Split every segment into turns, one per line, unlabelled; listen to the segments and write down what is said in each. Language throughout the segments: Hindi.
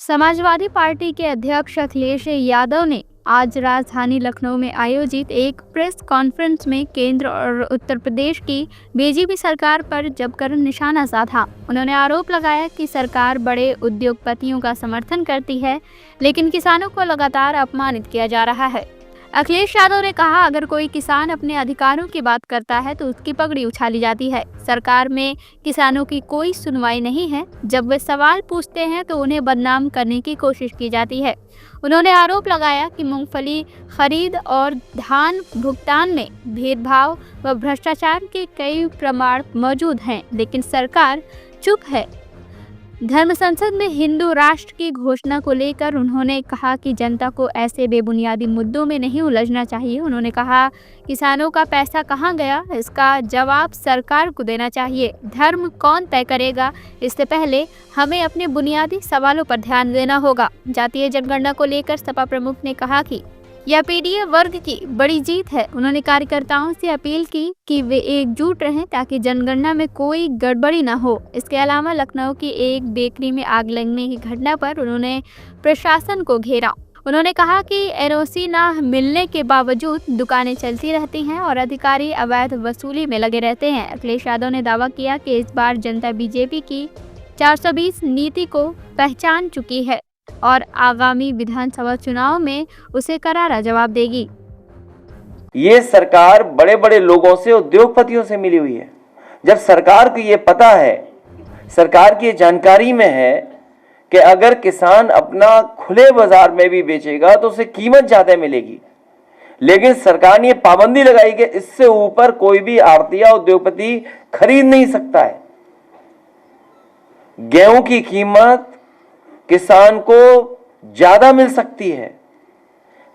समाजवादी पार्टी के अध्यक्ष अखिलेश यादव ने आज राजधानी लखनऊ में आयोजित एक प्रेस कॉन्फ्रेंस में केंद्र और उत्तर प्रदेश की बीजेपी सरकार पर जमकर निशाना साधा। उन्होंने आरोप लगाया कि सरकार बड़े उद्योगपतियों का समर्थन करती है, लेकिन किसानों को लगातार अपमानित किया जा रहा है। अखिलेश यादव ने कहा, अगर कोई किसान अपने अधिकारों की बात करता है तो उसकी पगड़ी उछाली जाती है। सरकार में किसानों की कोई सुनवाई नहीं है। जब वे सवाल पूछते हैं तो उन्हें बदनाम करने की कोशिश की जाती है। उन्होंने आरोप लगाया कि मूंगफली खरीद और धान भुगतान में भेदभाव व भ्रष्टाचार के कई प्रमाण मौजूद हैं, लेकिन सरकार चुप है। धर्म संसद में हिंदू राष्ट्र की घोषणा को लेकर उन्होंने कहा कि जनता को ऐसे बेबुनियादी मुद्दों में नहीं उलझना चाहिए। उन्होंने कहा, किसानों का पैसा कहां गया, इसका जवाब सरकार को देना चाहिए। धर्म कौन तय करेगा, इससे पहले हमें अपने बुनियादी सवालों पर ध्यान देना होगा। जातीय जनगणना को लेकर सपा प्रमुख ने कहा कि यह पीडीए वर्ग की बड़ी जीत है। उन्होंने कार्यकर्ताओं से अपील की कि वे एकजुट रहें ताकि जनगणना में कोई गड़बड़ी न हो। इसके अलावा लखनऊ की एक बेकरी में आग लगने की घटना पर उन्होंने प्रशासन को घेरा। उन्होंने कहा कि एनओसी न मिलने के बावजूद दुकानें चलती रहती हैं और अधिकारी अवैध वसूली में लगे रहते हैं। अखिलेश यादव ने दावा किया कि इस बार जनता बीजेपी की 420 नीति को पहचान चुकी है और आगामी विधानसभा चुनाव में उसे करारा जवाब देगी।
ये सरकार बड़े बड़े लोगों से, उद्योगपतियों से मिली हुई है। जब सरकार को ये पता है, सरकार की जानकारी में है कि अगर किसान अपना खुले बाजार में भी बेचेगा तो उसे कीमत ज्यादा मिलेगी, लेकिन सरकार ने ये पाबंदी लगाई कि इससे ऊपर कोई भी आड़ती या उद्योगपति खरीद नहीं सकता है। गेहूं की कीमत किसान को ज्यादा मिल सकती है,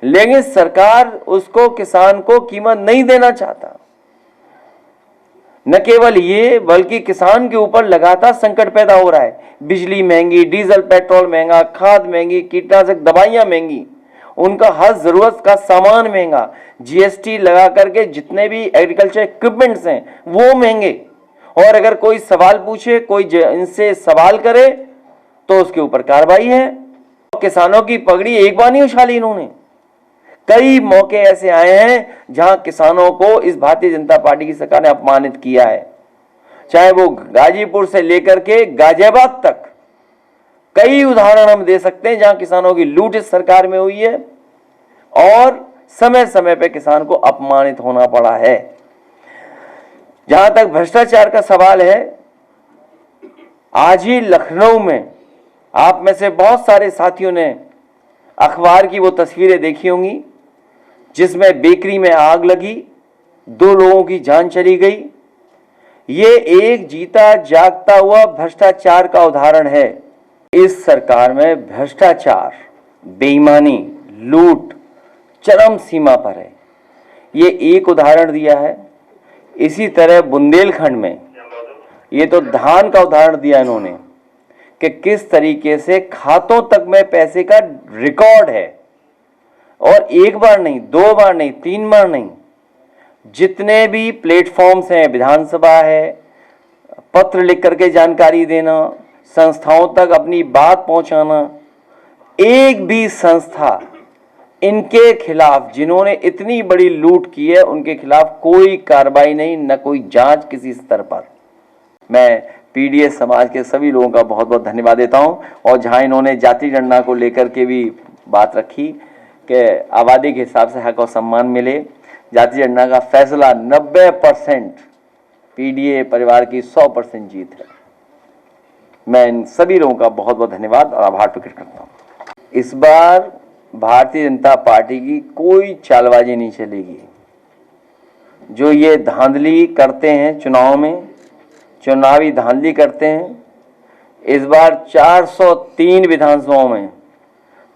लेकिन सरकार उसको, किसान को कीमत नहीं देना चाहता। न केवल ये, बल्कि किसान के ऊपर लगातार संकट पैदा हो रहा है। बिजली महंगी, डीजल पेट्रोल महंगा, खाद महंगी, कीटनाशक दवाइयां महंगी, उनका हर जरूरत का सामान महंगा, जीएसटी लगा करके जितने भी एग्रीकल्चर इक्विपमेंट्स हैं वो महंगे। और अगर कोई सवाल पूछे, कोई इनसे सवाल करे तो उसके ऊपर कार्रवाई है। किसानों की पगड़ी एक बार नहीं उछाली इन्होंने। कई मौके ऐसे आए हैं जहां किसानों को इस भारतीय जनता पार्टी की सरकार ने अपमानित किया है। चाहे वो गाजीपुर से लेकर के गाजियाबाद तक कई उदाहरण हम दे सकते हैं जहां किसानों की लूट इस सरकार में हुई है और समय समय पे किसान को अपमानित होना पड़ा है। जहां तक भ्रष्टाचार का सवाल है, आज ही लखनऊ में आप में से बहुत सारे साथियों ने अखबार की वो तस्वीरें देखी होंगी जिसमें बेकरी में आग लगी, 2 लोगों की जान चली गई। ये एक जीता जागता हुआ भ्रष्टाचार का उदाहरण है। इस सरकार में भ्रष्टाचार, बेईमानी, लूट चरम सीमा पर है। ये एक उदाहरण दिया है। इसी तरह बुंदेलखंड में ये तो धान का उदाहरण दिया इन्होंने कि किस तरीके से खातों तक में पैसे का रिकॉर्ड है। और एक बार नहीं, 2 बार नहीं, 3 बार नहीं, जितने भी प्लेटफॉर्म्स हैं, विधानसभा है, पत्र लिख करके जानकारी देना, संस्थाओं तक अपनी बात पहुंचाना, एक भी संस्था इनके खिलाफ, जिन्होंने इतनी बड़ी लूट की है, उनके खिलाफ कोई कार्रवाई नहीं, न कोई जांच किसी स्तर पर। मैं पीडीए समाज के सभी लोगों का बहुत बहुत धन्यवाद देता हूं। और जहां इन्होंने जाति जनगणना को लेकर के भी बात रखी कि आबादी के हिसाब से हक और सम्मान मिले, जाति जनगणना का फैसला 90% पीडीए परिवार की 100% जीत है। मैं इन सभी लोगों का बहुत बहुत धन्यवाद और आभार प्रकट करता हूं। इस बार भारतीय जनता पार्टी की कोई चालबाजी नहीं चलेगी। जो ये धांधली करते हैं, चुनावी धांधली करते हैं, इस बार 403 विधानसभाओं में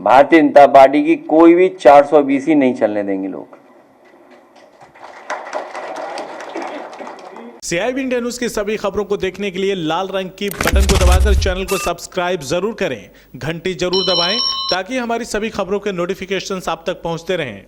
भारतीय जनता पार्टी की कोई भी 420 ही नहीं चलने देंगे लोग।
CIB इंडिया न्यूज की सभी खबरों को देखने के लिए लाल रंग की बटन को दबाकर चैनल को सब्सक्राइब जरूर करें, घंटी जरूर दबाएं ताकि हमारी सभी खबरों के नोटिफिकेशंस आप तक पहुंचते रहें।